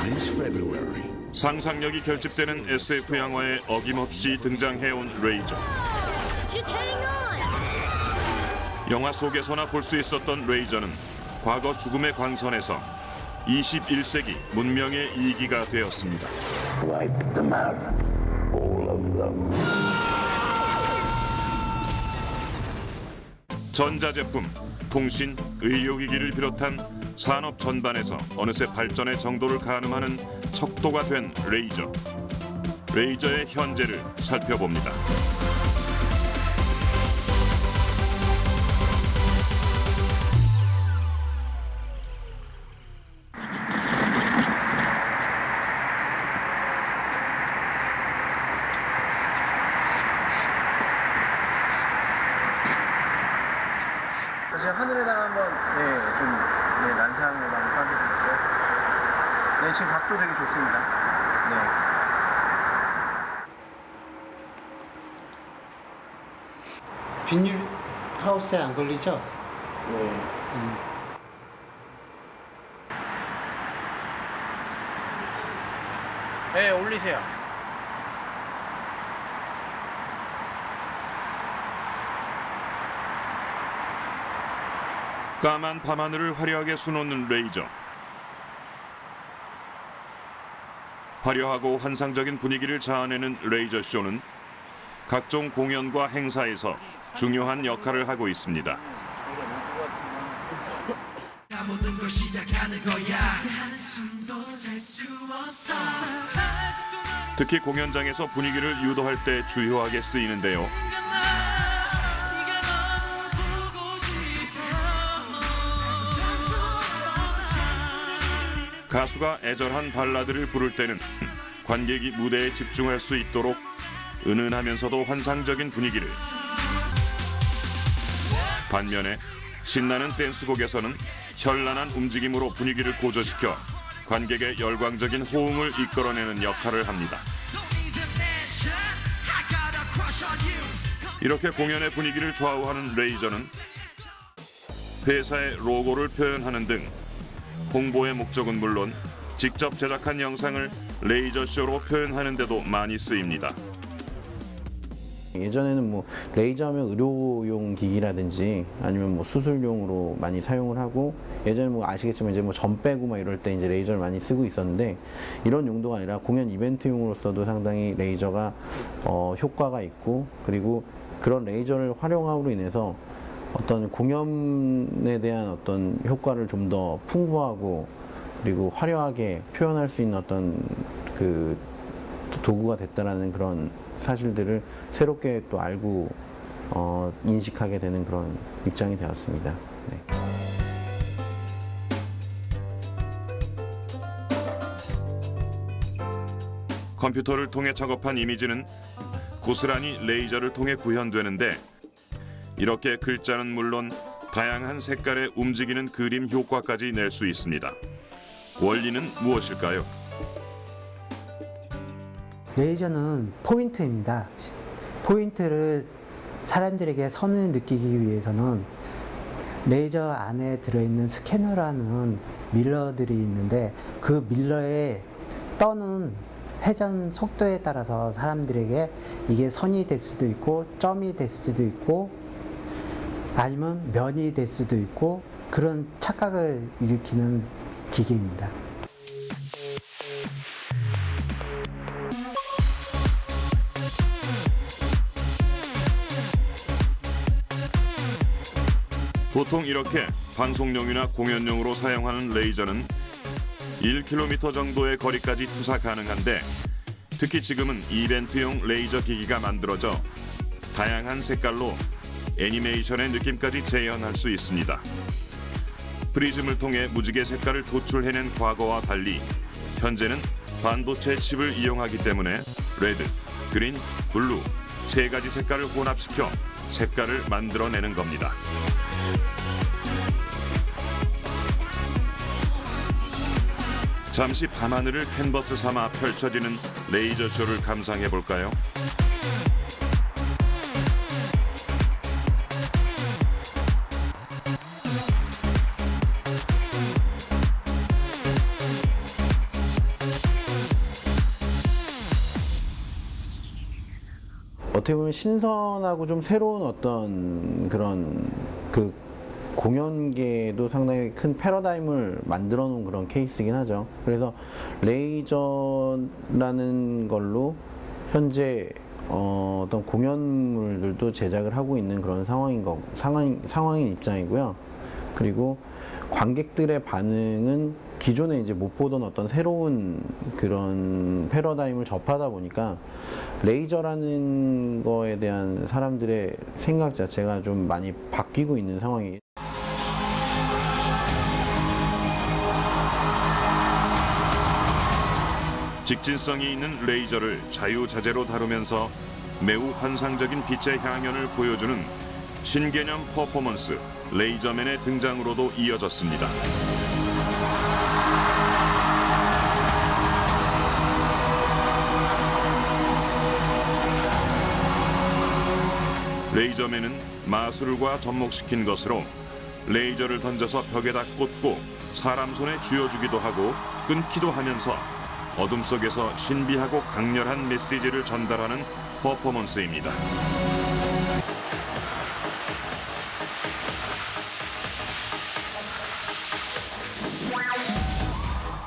this February. 상상력이 결집되는 SF 영화에 어김없이 등장해온 레이저. Just hang on. 영화 속에서나 볼 수 있었던 레이저는 과거 죽음의 광선에서 21세기 문명의 이기가 되었습니다. Wipe them out. All of them. 전자제품, 통신, 의료기기를 비롯한 산업 전반에서 어느새 발전의 정도를 가늠하는 척도가 된 레이저. 레이저의 현재를 살펴봅니다. 사실 하늘에다가 한번 좀 난상으로 한번 쏴주시겠어요? 네, 지금 각도 되게 좋습니다. 네. 비닐 하우스에 안 걸리죠? 네. 네, 올리세요. 까만 밤하늘을 화려하게 수놓는 레이저. 화려하고 환상적인 분위기를 자아내는 레이저 쇼는 각종 공연과 행사에서 중요한 역할을 하고 있습니다. 특히 공연장에서 분위기를 유도할 때 주요하게 쓰이는데요. 가수가 애절한 발라드를 부를 때는 관객이 무대에 집중할 수 있도록 은은하면서도 환상적인 분위기를, 반면에 신나는 댄스곡에서는 현란한 움직임으로 분위기를 고조시켜 관객의 열광적인 호응을 이끌어내는 역할을 합니다. 이렇게 공연의 분위기를 좌우하는 레이저는 회사의 로고를 표현하는 등 홍보의 목적은 물론 직접 제작한 영상을 레이저쇼로 표현하는 데도 많이 쓰입니다. 예전에는 뭐 레이저하면 의료용 기기라든지 아니면 뭐 수술용으로 많이 사용을 하고, 예전에 뭐 아시겠지만 이제 뭐 점 빼고 막 이럴 때 이제 레이저를 많이 쓰고 있었는데, 이런 용도가 아니라 공연 이벤트용으로서도 상당히 레이저가 효과가 있고, 그리고 그런 레이저를 활용함으로 인해서 어떤 공연에 대한 어떤 효과를 좀 더 풍부하고 그리고 화려하게 표현할 수 있는 어떤 그 도구가 됐다라는 그런 사실들을 새롭게 또 알고 인식하게 되는 그런 입장이 되었습니다. 네. 컴퓨터를 통해 작업한 이미지는 고스란히 레이저를 통해 구현되는데, 이렇게 글자는 물론 다양한 색깔의 움직이는 그림 효과까지 낼 수 있습니다. 원리는 무엇일까요? 레이저는 포인트입니다. 포인트를 사람들에게 선을 느끼기 위해서는 레이저 안에 들어있는 스캐너라는 밀러들이 있는데, 그 밀러에 떠는 회전 속도에 따라서 사람들에게 이게 선이 될 수도 있고 점이 될 수도 있고 아니면 면이 될 수도 있고, 그런 착각을 일으키는 기계입니다. 보통 이렇게 방송용이나 공연용으로 사용하는 레이저는 1km 정도의 거리까지 투사 가능한데, 특히 지금은 이벤트용 레이저 기기가 만들어져 다양한 색깔로 애니메이션의 느낌까지 재현할 수 있습니다. 프리즘을 통해 무지개 색깔을 도출해낸 과거와 달리 현재는 반도체 칩을 이용하기 때문에 레드, 그린, 블루 세 가지 색깔을 혼합시켜 색깔을 만들어내는 겁니다. 잠시 밤하늘을 캔버스 삼아 펼쳐지는 레이저쇼를 감상해 볼까요? 어떻게 보면 신선하고 좀 새로운 어떤 그런 그 공연계도 상당히 큰 패러다임을 만들어 놓은 그런 케이스이긴 하죠. 그래서 레이저라는 걸로 현재 어떤 공연물들도 제작을 하고 있는 그런 상황인 입장이고요. 그리고 관객들의 반응은 기존에 이제 못 보던 어떤 새로운 그런 패러다임을 접하다 보니까 레이저라는 거에 대한 사람들의 생각 자체가 좀 많이 바뀌고 있는 상황이에요. 직진성이 있는 레이저를 자유자재로 다루면서 매우 환상적인 빛의 향연을 보여주는 신개념 퍼포먼스 레이저맨의 등장으로도 이어졌습니다. 레이저맨은 마술과 접목시킨 것으로 레이저를 던져서 벽에다 꽂고 사람 손에 쥐어주기도 하고 끊기도 하면서 어둠 속에서 신비하고 강렬한 메시지를 전달하는 퍼포먼스입니다.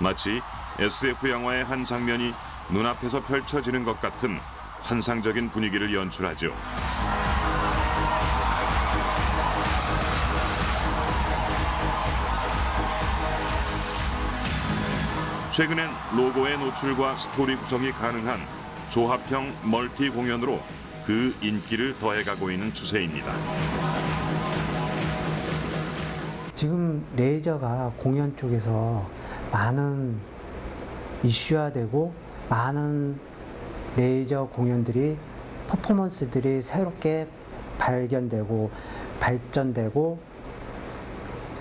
마치 SF 영화의 한 장면이 눈앞에서 펼쳐지는 것 같은 환상적인 분위기를 연출하죠. 최근엔 로고의 노출과 스토리 구성이 가능한 조합형 멀티 공연으로 그 인기를 더해가고 있는 추세입니다. 지금 레이저가 공연 쪽에서 많은 이슈화되고 많은 레이저 공연들이 퍼포먼스들이 새롭게 발견되고 발전되고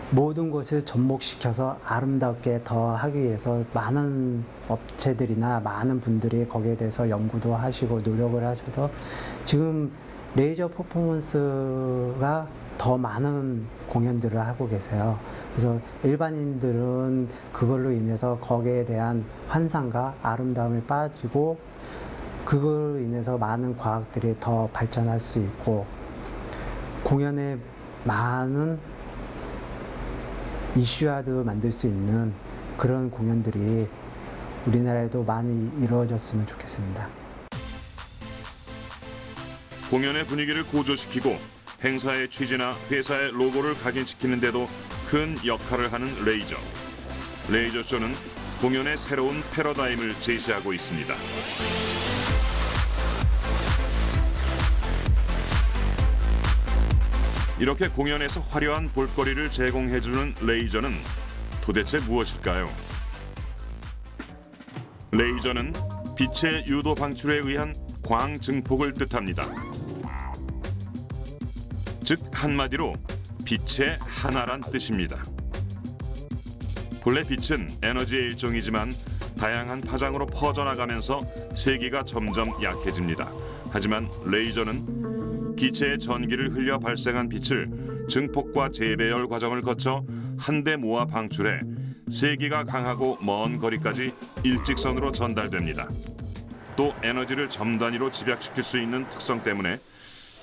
모든 것을 접목시켜서 아름답게 더 하기 위해서 많은 업체들이나 많은 분들이 거기에 대해서 연구도 하시고 노력을 하셔서 지금 레이저 퍼포먼스가 더 많은 공연들을 하고 계세요. 그래서 일반인들은 그걸로 인해서 거기에 대한 환상과 아름다움에 빠지고 그걸로 인해서 많은 과학들이 더 발전할 수 있고 공연에 많은 이슈화도 만들 수 있는 그런 공연들이 우리나라에도 많이 이루어졌으면 좋겠습니다. 공연의 분위기를 고조시키고 행사의 취지나 회사의 로고를 각인시키는 데도 큰 역할을 하는 레이저. 레이저쇼는 공연의 새로운 패러다임을 제시하고 있습니다. 이렇게 공연에서 화려한 볼거리를 제공해주는 레이저는 도대체 무엇일까요? 레이저는 빛의 유도 방출에 의한 광 증폭을 뜻합니다. 즉 한마디로 빛의 하나란 뜻입니다. 본래 빛은 에너지의 일종이지만 다양한 파장으로 퍼져나가면서 세기가 점점 약해집니다. 하지만 레이저는 기체의 전기를 흘려 발생한 빛을 증폭과 재배열 과정을 거쳐 한데 모아 방출해 세기가 강하고 먼 거리까지 일직선으로 전달됩니다. 또 에너지를 점 단위로 집약시킬 수 있는 특성 때문에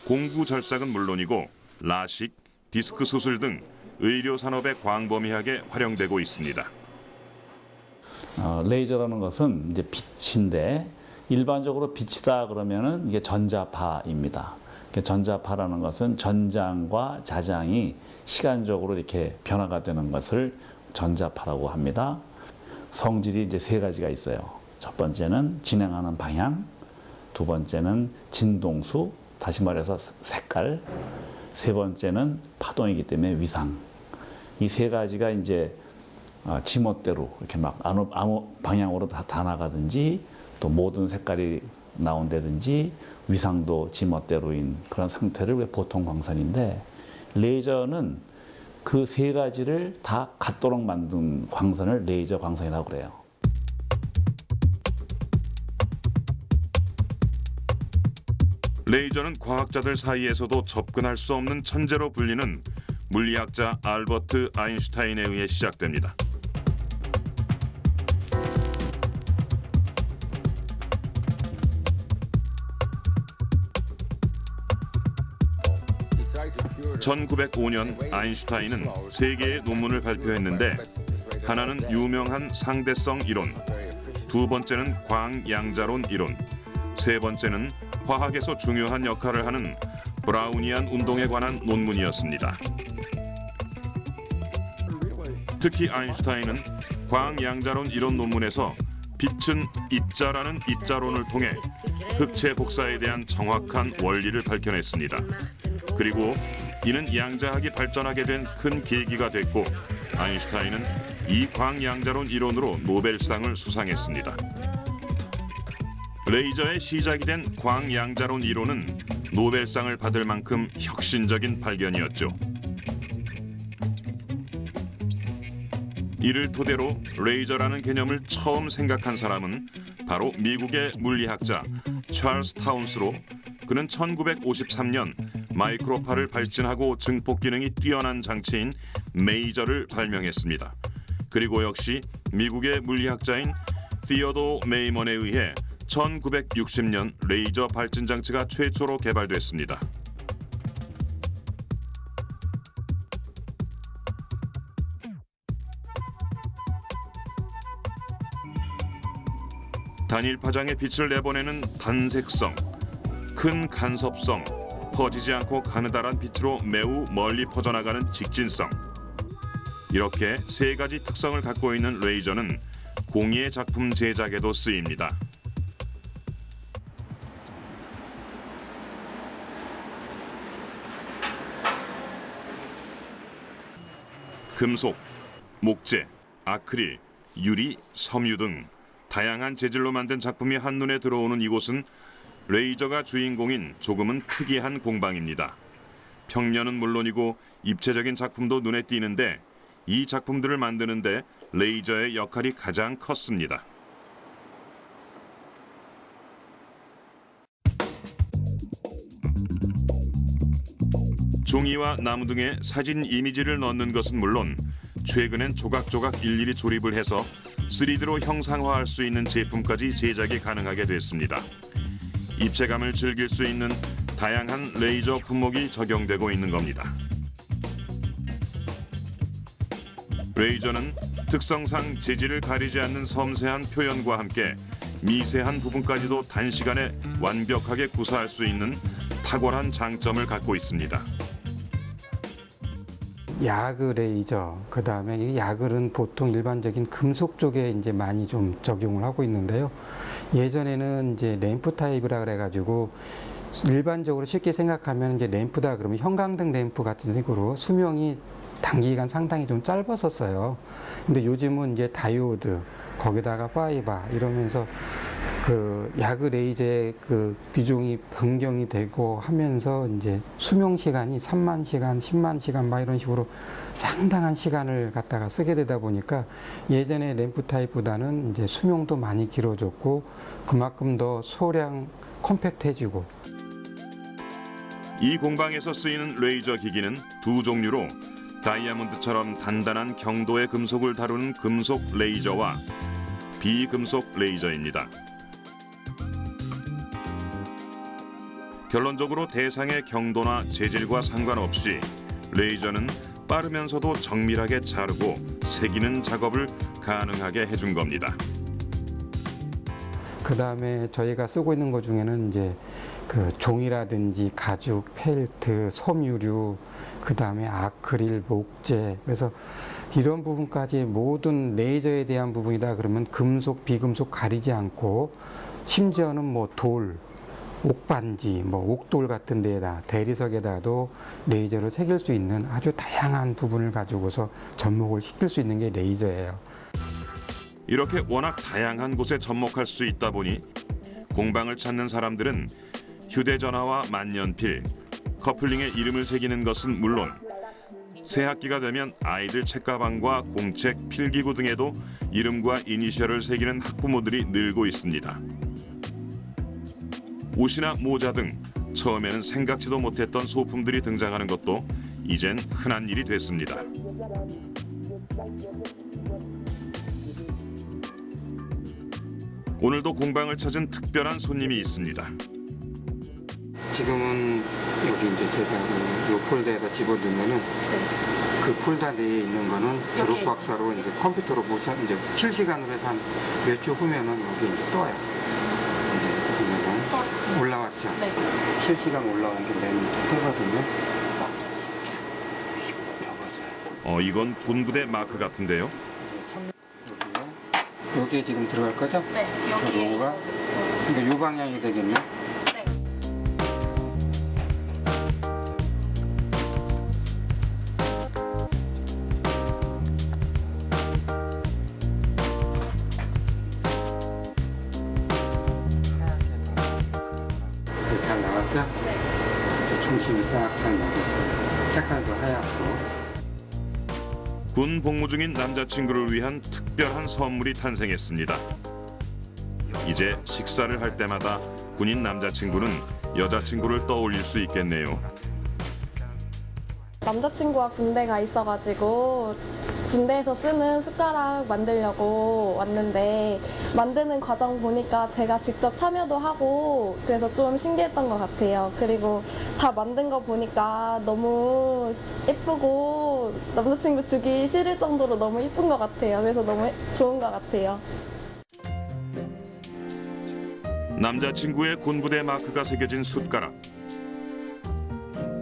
공구 절삭은 물론이고 라식, 디스크 수술 등 의료 산업에 광범위하게 활용되고 있습니다. 레이저라는 것은 이제 빛인데 일반적으로 빛이다 그러면은 이게 전자파입니다. 전자파라는 것은 전장과 자장이 시간적으로 이렇게 변화가 되는 것을 전자파라고 합니다. 성질이 이제 세 가지가 있어요. 첫 번째는 진행하는 방향, 두 번째는 진동수, 다시 말해서 색깔, 세 번째는 파동이기 때문에 위상. 이 세 가지가 이제 지멋대로 이렇게 막 아무 방향으로 다 나가든지 또 모든 색깔이 나온다든지 위상도 지멋대로인 그런 상태를 우리가 보통 광선인데 레이저는 그 세 가지를 다 같도록 만든 광선을 레이저 광선이라고 그래요. 레이저는 과학자들 사이에서도 접근할 수 없는 천재로 불리는 물리학자 알버트 아인슈타인에 의해 시작됩니다. 1905년 아인슈타인은 세 개의 논문을 발표했는데 하나는 유명한 상대성 이론, 두 번째는 광양자론 이론, 세 번째는 화학에서 중요한 역할을 하는 브라우니안 운동에 관한 논문이었습니다. 특히 아인슈타인은 광양자론 이론 논문에서 빛은 입자라는 입자론을 통해 흑체 복사에 대한 정확한 원리를 밝혀냈습니다. 그리고 이는 양자학이 발전하게 된 큰 계기가 됐고 아인슈타인은 이 광양자론 이론으로 노벨상을 수상했습니다. 레이저의 시작이 된 광양자론 이론은 노벨상을 받을 만큼 혁신적인 발견이었죠. 이를 토대로 레이저라는 개념을 처음 생각한 사람은 바로 미국의 물리학자 찰스 타운스로 그는 1953년 마이크로파를 발진하고 증폭 기능이 뛰어난 장치인 메이저를 발명했습니다. 그리고 역시 미국의 물리학자인 티어도 메이먼에 의해 1960년 레이저 발진 장치가 최초로 개발됐습니다. 단일 파장의 빛을 내보내는 단색성, 큰 간섭성, 퍼지지 않고 가느다란 빛으로 매우 멀리 퍼져나가는 직진성. 이렇게 세 가지 특성을 갖고 있는 레이저는 공예 작품 제작에도 쓰입니다. 금속, 목재, 아크릴, 유리, 섬유 등 다양한 재질로 만든 작품이 한눈에 들어오는 이곳은 레이저가 주인공인 조금은 특이한 공방입니다. 평면은 물론이고 입체적인 작품도 눈에 띄는데 이 작품들을 만드는데 레이저의 역할이 가장 컸습니다. 종이와 나무 등의 사진 이미지를 넣는 것은 물론 최근엔 조각조각 일일이 조립을 해서 3D로 형상화할 수 있는 제품까지 제작이 가능하게 됐습니다. 입체감을 즐길 수 있는 다양한 레이저 품목이 적용되고 있는 겁니다. 레이저는 특성상 재질을 가리지 않는 섬세한 표현과 함께 미세한 부분까지도 단시간에 완벽하게 구사할 수 있는 탁월한 장점을 갖고 있습니다. 야그 레이저, 그 다음에 이 야그는 보통 일반적인 금속 쪽에 이제 많이 좀 적용을 하고 있는데요. 예전에는 이제 램프 타입이라 그래가지고 일반적으로 쉽게 생각하면 이제 램프다 그러면 형광등 램프 같은 식으로 수명이 단기간 상당히 좀 짧았었어요. 근데 요즘은 이제 다이오드, 거기다가 파이바 이러면서 그 야그 레이저의 그 비중이 변경이 되고 하면서 이제 수명 시간이 3만 시간, 10만 시간 막 이런 식으로 상당한 시간을 갖다가 쓰게 되다 보니까 예전에 램프 타입보다는 이제 수명도 많이 길어졌고 그만큼 더 소량 컴팩트해지고. 이 공방에서 쓰이는 레이저 기기는 두 종류로 다이아몬드처럼 단단한 경도의 금속을 다루는 금속 레이저와 비금속 레이저입니다. 결론적으로 대상의 경도나 재질과 상관없이 레이저는 빠르면서도 정밀하게 자르고 새기는 작업을 가능하게 해준 겁니다. 그 다음에 저희가 쓰고 있는 것 중에는 이제 그 종이라든지 가죽, 펠트, 섬유류, 그 다음에 아크릴, 목재, 그래서 이런 부분까지 모든 레이저에 대한 부분이다 그러면 금속, 비금속 가리지 않고 심지어는 뭐 돌, 옥반지, 뭐 옥돌 같은 데에다 대리석에다도 레이저를 새길 수 있는 아주 다양한 부분을 가지고서 접목을 시킬 수 있는 게 레이저예요. 이렇게 워낙 다양한 곳에 접목할 수 있다 보니 공방을 찾는 사람들은 휴대전화와 만년필, 커플링에 이름을 새기는 것은 물론 새학기가 되면 아이들 책가방과 공책, 필기구 등에도 이름과 이니셜을 새기는 학부모들이 늘고 있습니다. 옷이나 모자 등 처음에는 생각지도 못했던 소품들이 등장하는 것도 이젠 흔한 일이 됐습니다. 오늘도 공방을 찾은 특별한 손님이 있습니다. 지금은 여기 이제 제가 요 폴더에다 집어넣으면은 그 폴더 내에 있는 거는 드롭 박사로 이제 컴퓨터로 이제 실시간으로 해서 한 몇 주 후면은 여기 이제 떠요. 이제 보면은 올라왔죠. 실시간 올라온 게 맨 뜨거든요. 이건 군부대 마크 같은데요. 여기에 지금 들어갈 거죠? 네. 로고가. 그러니까 요 방향이 되겠네. 잘 나왔죠? 네. 중심이 싹 잘 나왔어요. 색깔도 하얗고. 군 복무 중인 남자친구를 위한 특별한 선물이 탄생했습니다. 이제 식사를 할 때마다 군인 남자친구는 여자친구를 떠올릴 수 있겠네요. 남자친구가 군대가 있어가지고 군대에서 쓰는 숟가락 만들려고 왔는데 만드는 과정 보니까 제가 직접 참여도 하고 그래서 좀 신기했던 것 같아요. 그리고 다 만든 거 보니까 너무 예쁘고 남자친구 주기 싫을 정도로 너무 예쁜 것 같아요. 그래서 너무 좋은 것 같아요. 남자친구의 군부대 마크가 새겨진 숟가락.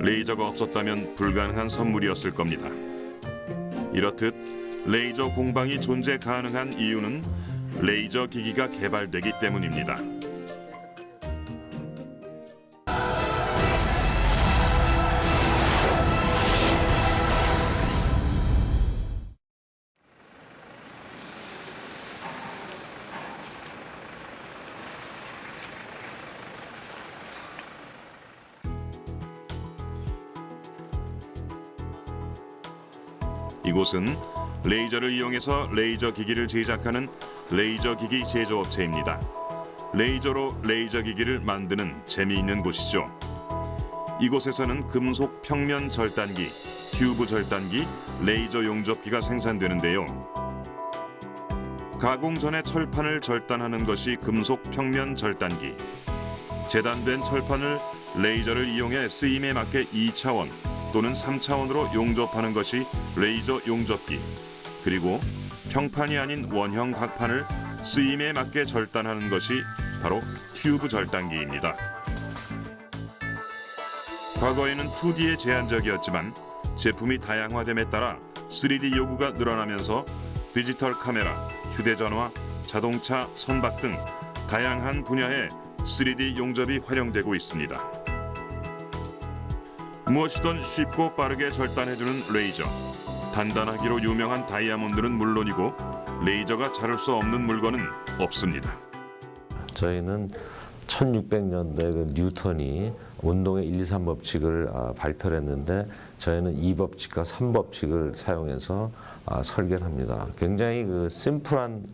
레이저가 없었다면 불가능한 선물이었을 겁니다. 이렇듯 레이저 공방이 존재 가능한 이유는 레이저 기기가 개발되기 때문입니다. 이곳은 레이저를 이용해서 레이저 기기를 제작하는 레이저 기기 제조업체입니다. 레이저로 레이저 기기를 만드는 재미있는 곳이죠. 이곳에서는 금속 평면 절단기, 튜브 절단기, 레이저 용접기가 생산되는데요. 가공 전에 철판을 절단하는 것이 금속 평면 절단기. 재단된 철판을 레이저를 이용해 쓰임에 맞게 2차원 또는 3차원으로 용접하는 것이 레이저 용접기. 그리고 평판이 아닌 원형 각판을 쓰임에 맞게 절단하는 것이 바로 튜브 절단기입니다. 과거에는 2D에 제한적이었지만 제품이 다양화됨에 따라 3D 요구가 늘어나면서 디지털 카메라, 휴대전화, 자동차, 선박 등 다양한 분야에 3D 용접이 활용되고 있습니다. 무엇이든 쉽고 빠르게 절단해주는 레이저. 단단하기로 유명한 다이아몬드는 물론이고 레이저가 자를 수 없는 물건은 없습니다. 저희는 1600년대 그 뉴턴이 운동의 1, 2, 3법칙을 발표를 했는데 저희는 2법칙과 3법칙을 사용해서 설계를 합니다. 굉장히 그 심플한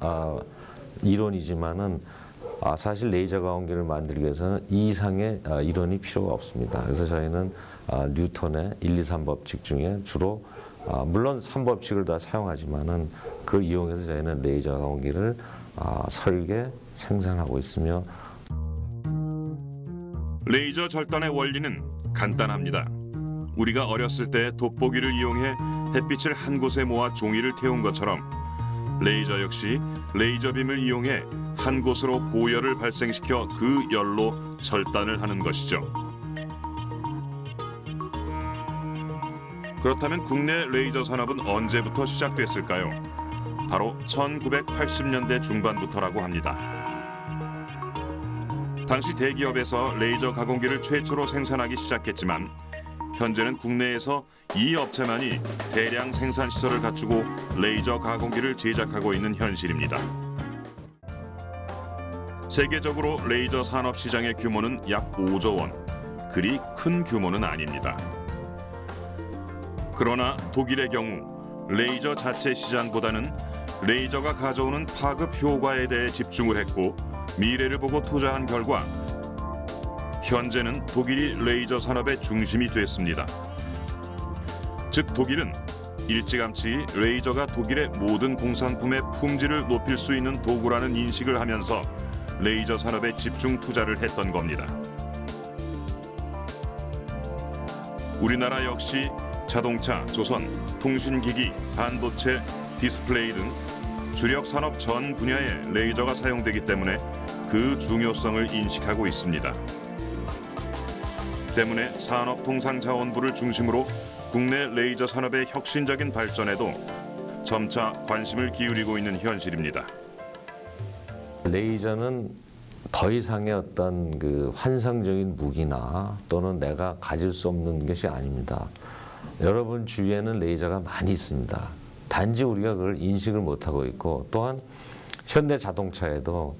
이론이지만은 사실 레이저 가공기를 만들기 위해서는 이 이상의 이론이 필요가 없습니다. 그래서 저희는 뉴턴의 1, 2, 3법칙 중에 주로 물론 3법칙을 다 사용하지만은 그 이용해서 저희는 레이저 가공기를 설계, 생산하고 있으며 레이저 절단의 원리는 간단합니다. 우리가 어렸을 때 돋보기를 이용해 햇빛을 한 곳에 모아 종이를 태운 것처럼 레이저 역시 레이저 빔을 이용해 한 곳으로 고열을 발생시켜 그 열로 절단을 하는 것이죠. 그렇다면 국내 레이저 산업은 언제부터 시작됐을까요? 바로 1980년대 중반부터라고 합니다. 당시 대기업에서 레이저 가공기를 최초로 생산하기 시작했지만 현재는 국내에서 이 업체만이 대량 생산 시설을 갖추고 레이저 가공기를 제작하고 있는 현실입니다. 세계적으로 레이저 산업 시장의 규모는 약 5조 원. 그리 큰 규모는 아닙니다. 그러나 독일의 경우 레이저 자체 시장보다는 레이저가 가져오는 파급 효과에 대해 집중을 했고 미래를 보고 투자한 결과 현재는 독일이 레이저 산업의 중심이 됐습니다. 즉 독일은 일찌감치 레이저가 독일의 모든 공산품의 품질을 높일 수 있는 도구라는 인식을 하면서 레이저 산업에 집중 투자를 했던 겁니다. 우리나라 역시 자동차, 조선, 통신기기, 반도체, 디스플레이 등 주력 산업 전 분야에 레이저가 사용되기 때문에 그 중요성을 인식하고 있습니다. 때문에 산업통상자원부를 중심으로 국내 레이저 산업의 혁신적인 발전에도 점차 관심을 기울이고 있는 현실입니다. 레이저는 더 이상의 어떤 그 환상적인 무기나 또는 내가 가질 수 없는 것이 아닙니다. 여러분 주위에는 레이저가 많이 있습니다. 단지 우리가 그걸 인식을 못하고 있고, 또한 현대 자동차에도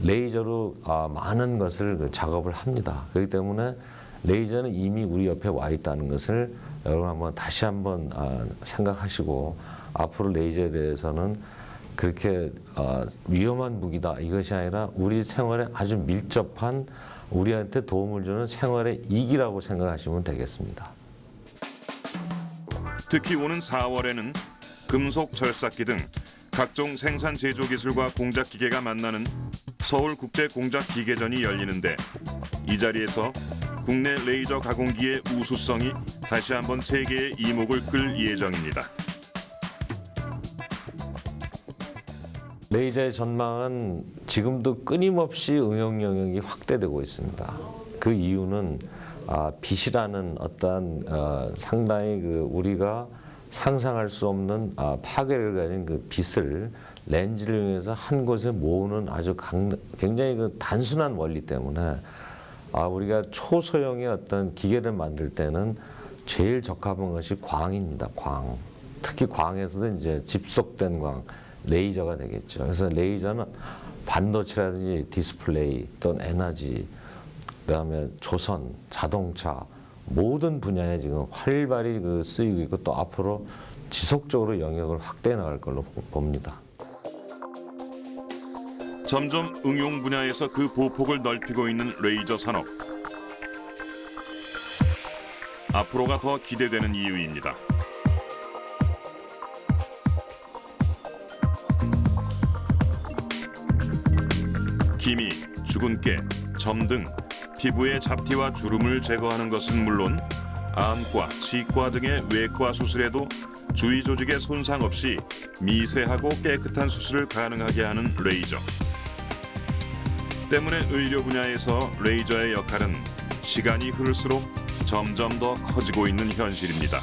레이저로 많은 것을 작업을 합니다. 그렇기 때문에 레이저는 이미 우리 옆에 와 있다는 것을 여러분 다시 한번 생각하시고, 앞으로 레이저에 대해서는 그렇게 위험한 무기다 이것이 아니라 우리 생활에 아주 밀접한, 우리한테 도움을 주는 생활의 이기라고 생각하시면 되겠습니다. 특히 오는 4월에는 금속 절삭기 등 각종 생산 제조 기술과 공작 기계가 만나는 서울국제공작기계전이 열리는데, 이 자리에서 국내 레이저 가공기의 우수성이 다시 한번 세계의 이목을 끌 예정입니다. 레이저의 전망은 지금도 끊임없이 응용 영역이 확대되고 있습니다. 그 이유는 빛이라는 어떤 상당히 우리가 상상할 수 없는 파괴력을 가진 그 빛을 렌즈를 이용해서 한 곳에 모으는 아주 굉장히 단순한 원리 때문에 우리가 초소형의 어떤 기계를 만들 때는 제일 적합한 것이 광입니다. 광. 특히 광에서도 이제 집속된 광, 레이저가 되겠죠. 그래서 레이저는 반도체라든지 디스플레이 또는 에너지, 그다음에 조선, 자동차 모든 분야에 지금 활발히 쓰이고 있고, 또 앞으로 지속적으로 영역을 확대해 나갈 걸로 봅니다. 점점 응용 분야에서 그 보폭을 넓히고 있는 레이저 산업. 앞으로가 더 기대되는 이유입니다. 기미, 죽은 깨, 점 등 피부의 잡티와 주름을 제거하는 것은 물론 안과, 치과 등의 외과 수술에도 주위 조직의 손상 없이 미세하고 깨끗한 수술을 가능하게 하는 레이저. 때문에 의료 분야에서 레이저의 역할은 시간이 흐를수록 점점 더 커지고 있는 현실입니다.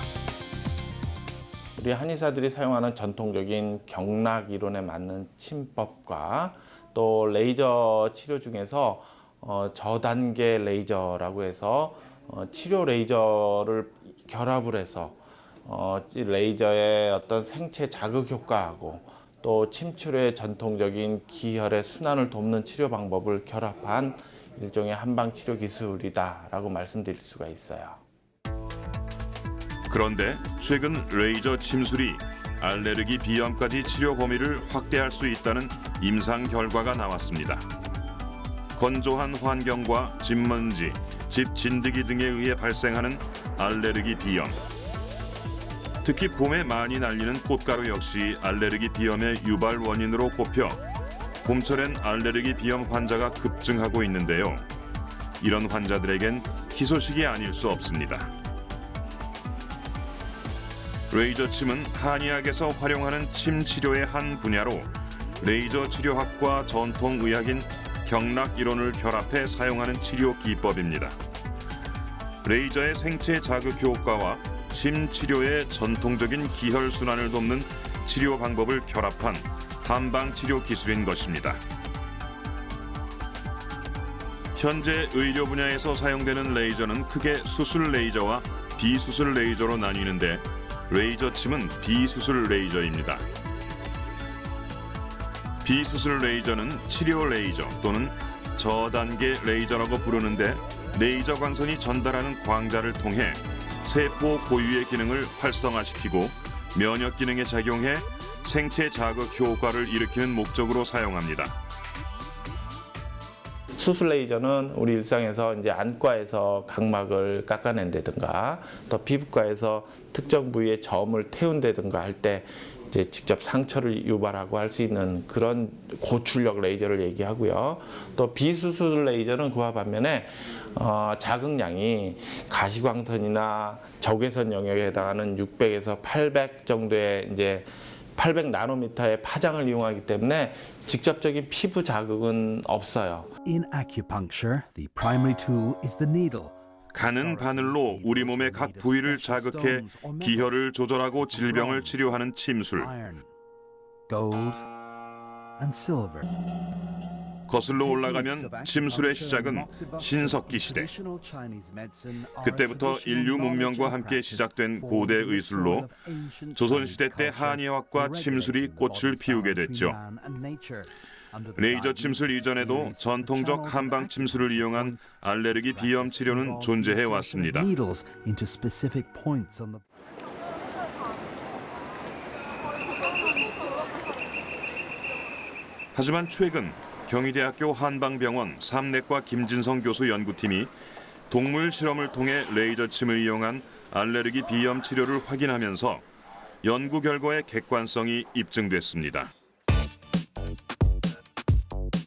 우리 한의사들이 사용하는 전통적인 경락 이론에 맞는 침법과 또 레이저 치료 중에서 저단계 레이저라고 해서 치료 레이저를 결합을 해서 레이저의 어떤 생체 자극 효과하고 또 침치료의 전통적인 기혈의 순환을 돕는 치료 방법을 결합한 일종의 한방 치료 기술이다라고 말씀드릴 수가 있어요. 그런데 최근 레이저 침술이 알레르기 비염까지 치료 범위를 확대할 수 있다는 임상 결과가 나왔습니다. 건조한 환경과 집먼지, 집 진드기 등에 의해 발생하는 알레르기 비염. 특히 봄에 많이 날리는 꽃가루 역시 알레르기 비염의 유발 원인으로 꼽혀 봄철엔 알레르기 비염 환자가 급증하고 있는데요. 이런 환자들에겐 희소식이 아닐 수 없습니다. 레이저 침은 한의학에서 활용하는 침 치료의 한 분야로 레이저 치료학과 전통의학인 경락 이론을 결합해 사용하는 치료 기법입니다. 레이저의 생체 자극 효과와 침 치료의 전통적인 기혈 순환을 돕는 치료 방법을 결합한 한방 치료 기술인 것입니다. 현재 의료 분야에서 사용되는 레이저는 크게 수술 레이저와 비수술 레이저로 나뉘는데, 레이저 침은 비수술 레이저입니다. 비수술 레이저는 치료 레이저 또는 저단계 레이저라고 부르는데, 레이저 광선이 전달하는 광자를 통해 세포 고유의 기능을 활성화시키고 면역 기능에 작용해 생체 자극 효과를 일으키는 목적으로 사용합니다. 수술 레이저는 우리 일상에서 이제 안과에서 각막을 깎아낸다든가 또 피부과에서 특정 부위에 점을 태운다든가 할 때 이제 직접 상처를 유발하고 할 수 있는 그런 고출력 레이저를 얘기하고요. 또 비수술 레이저는 그와 반면에 자극량이 가시광선이나 적외선 영역에 해당하는 600에서 800 정도의 이제 800 나노미터의 파장을 이용하기 때문에 직접적인 피부 자극은 없어요. In acupuncture, the primary tool is the needle. 가는 바늘로 우리 몸의 각 부위를 자극해 기혈을 조절하고 질병을 치료하는 침술. Iron, gold, and silver. 거슬러 올라가면 침술의 시작은 신석기 시대. 그때부터 인류 문명과 함께 시작된 고대 의술로 조선시대 때 한의학과 침술이 꽃을 피우게 됐죠. 레이저 침술 이전에도 전통적 한방 침술을 이용한 알레르기 비염 치료는 존재해 왔습니다. 하지만 최근 경희대학교 한방병원 삼내과 김진성 교수 연구팀이 동물 실험을 통해 레이저 침을 이용한 알레르기 비염 치료를 확인하면서 연구 결과의 객관성이 입증됐습니다.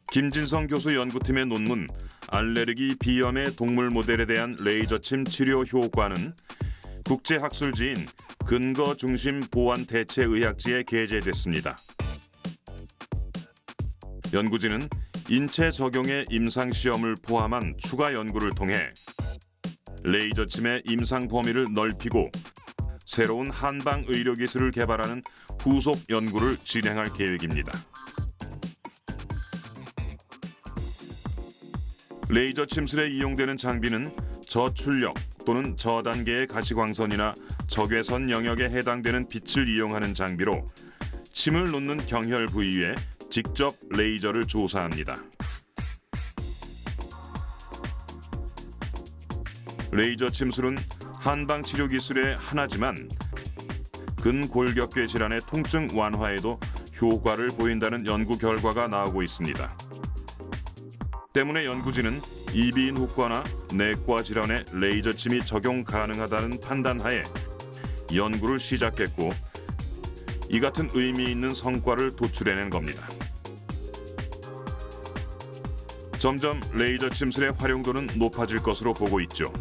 김진성 교수 연구팀의 논문 알레르기 비염의 동물 모델에 대한 레이저 침 치료 효과는 국제학술지인 근거중심보완대체의학지에 게재됐습니다. 연구진은 인체 적용의 임상시험을 포함한 추가 연구를 통해 레이저 침의 임상 범위를 넓히고 새로운 한방 의료 기술을 개발하는 후속 연구를 진행할 계획입니다. 레이저 침술에 이용되는 장비는 저출력 또는 저단계의 가시광선이나 적외선 영역에 해당되는 빛을 이용하는 장비로 침을 놓는 경혈 부위에 직접 레이저를 조사합니다. 레이저 침술은 한방 치료 기술의 하나지만 근골격계 질환의 통증 완화에도 효과를 보인다는 연구 결과가 나오고 있습니다. 때문에 연구진은 이비인후과나 내과 질환에 레이저 침이 적용 가능하다는 판단하에 연구를 시작했고 이 같은 의미 있는 성과를 도출해낸 겁니다. 점점 레이저 침술의 활용도는 높아질 것으로 보고 있죠.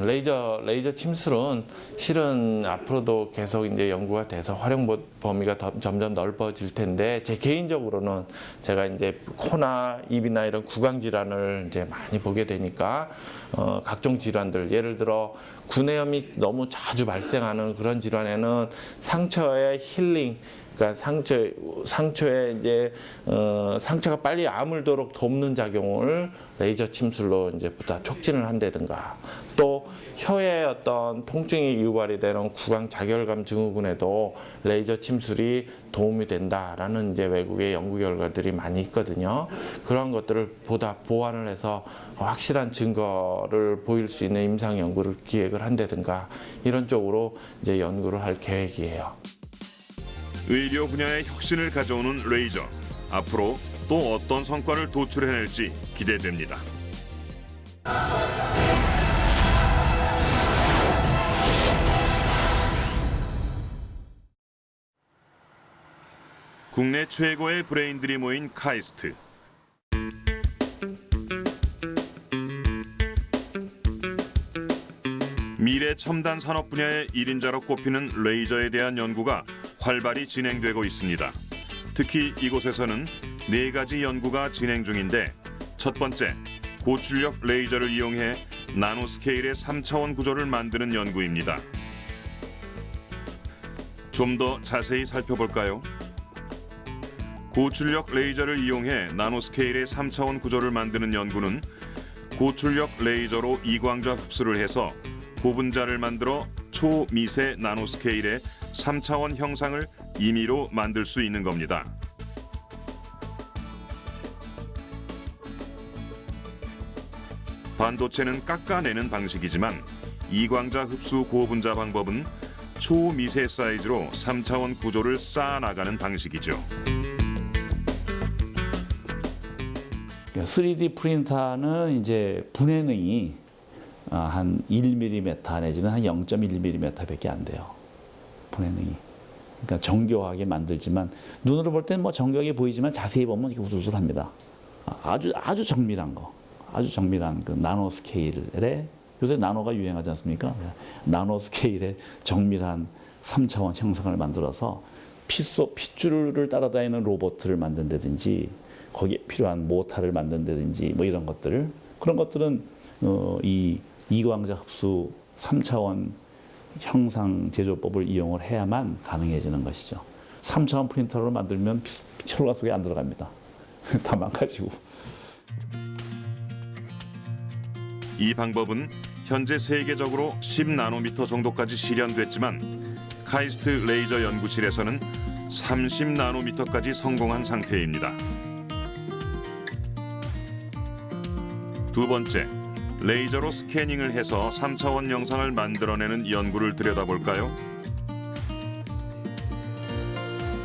레이저 침술은 실은 앞으로도 계속 이제 연구가 돼서 활용 범위가 점점 넓어질 텐데 제 개인적으로는 제가 이제 코나 입이나 이런 구강 질환을 이제 많이 보게 되니까 각종 질환들 예를 들어 구내염이 너무 자주 발생하는 그런 질환에는 상처의 힐링 그러니까 상처에 이제 상처가 빨리 아물도록 돕는 작용을 레이저 침술로 이제 보다 촉진을 한다든가 또 혀의 어떤 통증이 유발이 되는 구강 자결감 증후군에도 레이저 침술이 도움이 된다라는 이제 외국의 연구 결과들이 많이 있거든요. 그런 것들을 보다 보완을 해서 확실한 증거를 보일 수 있는 임상 연구를 기획을 한다든가 이런 쪽으로 이제 연구를 할 계획이에요. 의료 분야의 혁신을 가져오는 레이저. 앞으로 또 어떤 성과를 도출해낼지 기대됩니다. 국내 최고의 브레인들이 모인 카이스트. 미래 첨단 산업 분야의 1인자로 꼽히는 레이저에 대한 연구가 활발히 진행되고 있습니다. 특히 이곳에서는 4가지 연구가 진행 중인데 첫 번째, 고출력 레이저를 이용해 나노스케일의 3차원 구조를 만드는 연구입니다. 좀 더 자세히 살펴볼까요? 고출력 레이저를 이용해 나노스케일의 3차원 구조를 만드는 연구는 고출력 레이저로 이광자 흡수를 해서 고분자를 만들어 초미세 나노스케일의 3차원 형상을 임의로 만들 수 있는 겁니다. 반도체는 깎아내는 방식이지만 이광자 흡수 고분자 방법은 초미세 사이즈로 3차원 구조를 쌓아나가는 방식이죠. 3D 프린터는 이제 분해능이 한 1mm 내지는 한 0.1mm밖에 안 돼요. 분해능이. 그러니까 정교하게 만들지만 눈으로 볼 때는 뭐 정교하게 보이지만 자세히 보면 이렇게 우둘우둘합니다. 아주 정밀한 거, 아주 정밀한 그 나노 스케일의 요새 나노가 유행하지 않습니까? 나노 스케일의 정밀한 3차원 형상을 만들어서 핏줄을 따라다니는 로봇을 만든다든지 거기에 필요한 모타를 만든다든지 뭐 이런 것들 그런 것들은 이 이광자 흡수 3차원 형상 제조법을 이용을 해야만 가능해지는 것이죠. 3차원 프린터로 만들면 혈관 속에 안 들어갑니다. 다 망가지고. 이 방법은 현재 세계적으로 10나노미터 정도까지 실현됐지만 카이스트 레이저 연구실에서는 30나노미터까지 성공한 상태입니다. 두 번째, 레이저로 스캐닝을 해서 3차원 영상을 만들어내는 연구를 들여다볼까요?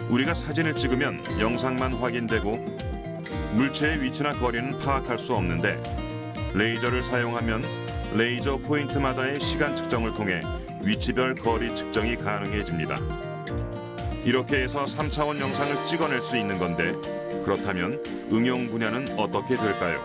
우리가 사진을 찍으면 영상만 확인되고 물체의 위치나 거리는 파악할 수 없는데 레이저를 사용하면 레이저 포인트마다의 시간 측정을 통해 위치별 거리 측정이 가능해집니다. 이렇게 해서 3차원 영상을 찍어낼 수 있는 건데 그렇다면 응용 분야는 어떻게 될까요?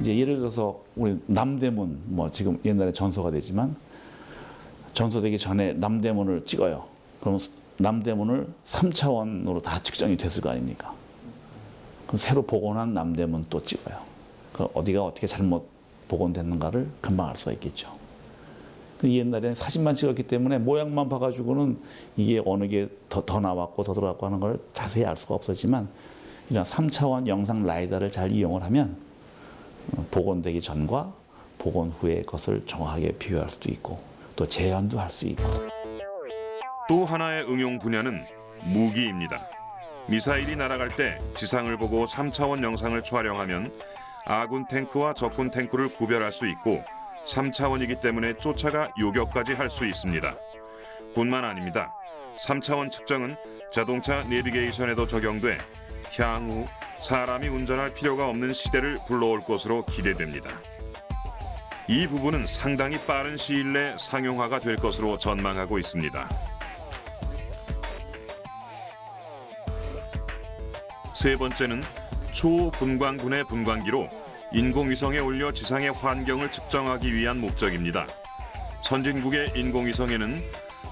이제 예를 들어서 우리 남대문 뭐 지금 옛날에 전소가 되지만 전소되기 전에 남대문을 찍어요. 그럼 남대문을 3차원으로 다 측정이 됐을 거 아닙니까? 그럼 새로 복원한 남대문 또 찍어요. 그 어디가 어떻게 잘못 복원됐는가를 금방 알 수가 있겠죠. 옛날에 사진만 찍었기 때문에 모양만 봐가지고는 이게 어느 게 더 나왔고 더 들어갔고 하는 걸 자세히 알 수가 없었지만 이런 3차원 영상 라이다를 잘 이용을 하면 복원되기 전과 복원 후의 것을 정확하게 비교할 수도 있고 또 재현도 할 수 있고. 또 하나의 응용 분야는 무기입니다. 미사일이 날아갈 때 지상을 보고 3차원 영상을 촬영하면 아군 탱크와 적군 탱크를 구별할 수 있고 3차원이기 때문에 쫓아가 요격까지 할 수 있습니다. 뿐만 아닙니다. 3차원 측정은 자동차 내비게이션에도 적용돼 향후 사람이 운전할 필요가 없는 시대를 불러올 것으로 기대됩니다. 이 부분은 상당히 빠른 시일 내 상용화가 될 것으로 전망하고 있습니다. 세 번째는 초분광분해 분광기로 인공위성에 올려 지상의 환경을 측정하기 위한 목적입니다. 선진국의 인공위성에는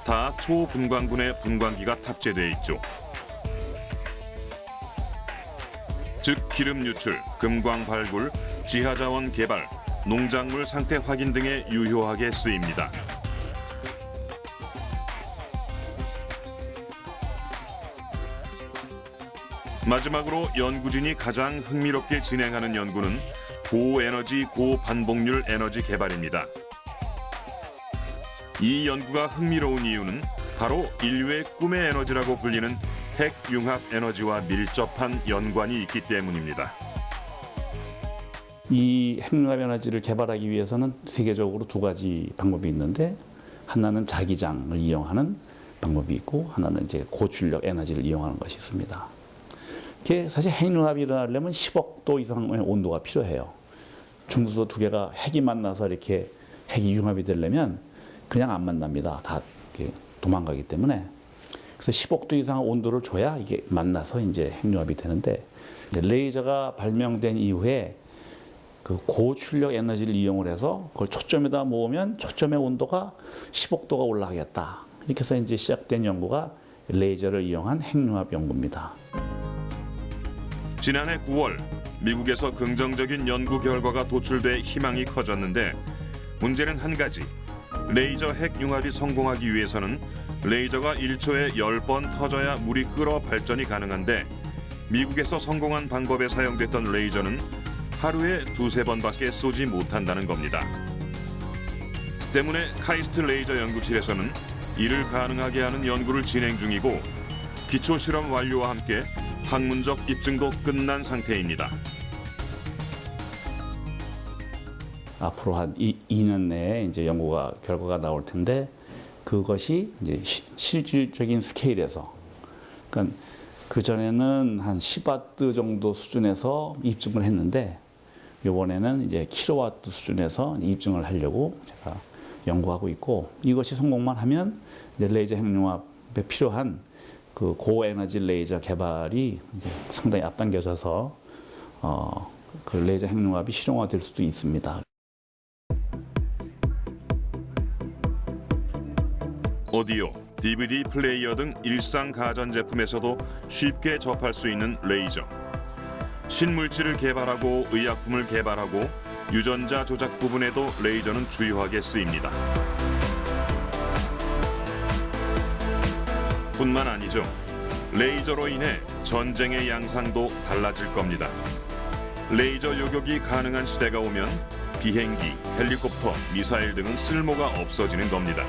다 초분광분해 분광기가 탑재되어 있죠. 즉 기름 유출, 금광 발굴, 지하자원 개발, 농작물 상태 확인 등에 유효하게 쓰입니다. 마지막으로 연구진이 가장 흥미롭게 진행하는 연구는 고에너지 고반복률 에너지 개발입니다. 이 연구가 흥미로운 이유는 바로 인류의 꿈의 에너지라고 불리는 핵융합 에너지와 밀접한 연관이 있기 때문입니다. 이 핵융합 에너지를 개발하기 위해서는 세계적으로 두 가지 방법이 있는데 하나는 자기장을 이용하는 방법이 있고 하나는 이제 고출력 에너지를 이용하는 것이 있습니다. 이게 사실 핵융합이 일어나려면 10억 도 이상의 온도가 필요해요. 중수소 두 개가 핵이 만나서 이렇게 핵이 융합이 되려면 그냥 안 만납니다. 다 이렇게 도망가기 때문에. 그래서 10억 도 이상의 온도를 줘야 이게 만나서 이제 핵융합이 되는데 레이저가 발명된 이후에 그 고출력 에너지를 이용을 해서 그걸 초점에다 모으면 초점의 온도가 10억 도가 올라가겠다. 이렇게 해서 이제 시작된 연구가 레이저를 이용한 핵융합 연구입니다. 지난해 9월 미국에서 긍정적인 연구 결과가 도출돼 희망이 커졌는데 문제는 한 가지. 레이저 핵융합이 성공하기 위해서는 레이저가 1초에 10번 터져야 물이 끓어 발전이 가능한데 미국에서 성공한 방법에 사용됐던 레이저는 하루에 2~3번밖에 쏘지 못한다는 겁니다. 때문에 카이스트 레이저 연구실에서는 이를 가능하게 하는 연구를 진행 중이고 기초 실험 완료와 함께 학문적 입증도 끝난 상태입니다. 앞으로 한 2년 내에 이제 연구가 결과가 나올 텐데 그것이 이제 실질적인 스케일에서, 그러니까 그 전에는 한 10와트 정도 수준에서 입증을 했는데 이번에는 이제 킬로와트 수준에서 입증을 하려고 제가 연구하고 있고, 이것이 성공만 하면 이제 레이저 핵융합에 필요한 그 고에너지 레이저 개발이 이제 상당히 앞당겨져서 그 레이저 핵융합이 실용화될 수도 있습니다. 오디오, DVD 플레이어 등 일상 가전제품에서도 쉽게 접할 수 있는 레이저. 신물질을 개발하고 의약품을 개발하고 유전자 조작 부분에도 레이저는 주요하게 쓰입니다. 뿐만 아니죠. 레이저로 인해 전쟁의 양상도 달라질 겁니다. 레이저 요격이 가능한 시대가 오면 비행기, 헬리콥터, 미사일 등은 쓸모가 없어지는 겁니다.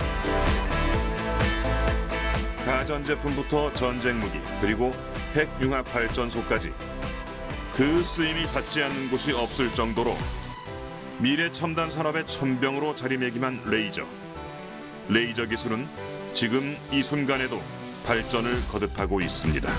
가전제품부터 전쟁 무기, 그리고 핵융합 발전소까지 그 쓰임이 닿지 않는 곳이 없을 정도로 미래 첨단 산업의 천병으로 자리매김한 레이저. 레이저 기술은 지금 이 순간에도 발전을 거듭하고 있습니다.